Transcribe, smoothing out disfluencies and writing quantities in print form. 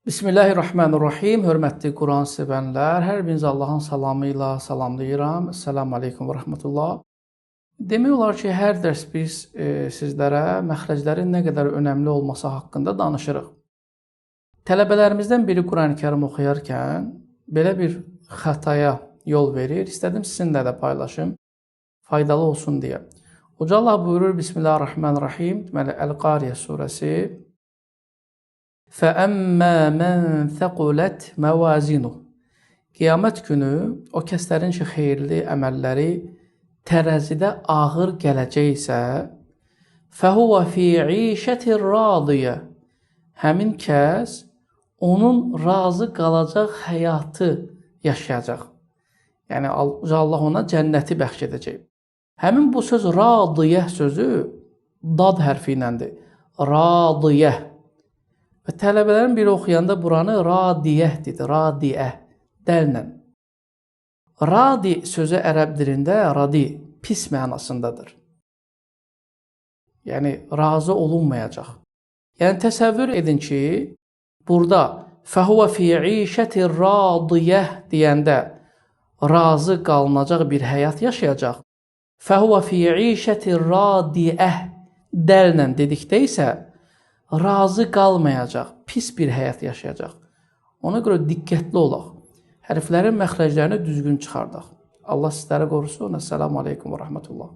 Bismillahirrahmanirrahim. Hörmətli Quran sevənlər, hər birinizi Allahın salamı ilə salamlayıram. Esselamu aleykum və rəhmətullah. Demək olar ki, hər dərs biz sizlərə məxrəclərin nə qədər önəmli olması haqqında danışırıq. Tələbələrimizdən biri Quran-Kərim oxuyarkən belə bir xətaya yol verir. İstədim sizinlə də paylaşım, faydalı olsun deyə. Uca Allah buyurur, Bismillahirrahmanirrahim, deməli, Əl-Qariyə surəsi. فَأَمَّا مَنْ ثَقُلَتْ مَوَازِنُهُ Qiyamət günü o kəslərin ki, xeyirli əməlləri tərəzidə ağır gələcəksə, فَهُوَ فِي عِيشَةٍ رَاضِيَةٍ Həmin kəs onun razı qalacaq həyatı yaşayacaq. Yəni, Allah ona cənnəti bəxş edəcək. Həmin bu söz radiyyə sözü dad hərfi iləndir. Radiyyə. Və tələbələrin biri oxuyanda buranı radiyyə dedi, radiyyə, dəllə. Radi sözü ərəb dilində radi, pis mənasındadır. Yəni, razı olunmayacaq. Yəni, təsəvvür edin ki, burada fəhuvə fi işəti radiyyə deyəndə razı qalınacaq bir həyat yaşayacaq. Fəhuvə fi işəti radiyyə dəllə dedikdə isə razı qalmayacaq, pis bir həyat yaşayacaq. Ona görə diqqətli olaq. Hərflərin məxrəclərini düzgün çıxardaq. Allah sizləri qorusun. Esselamu aleykum və rəhmətullah.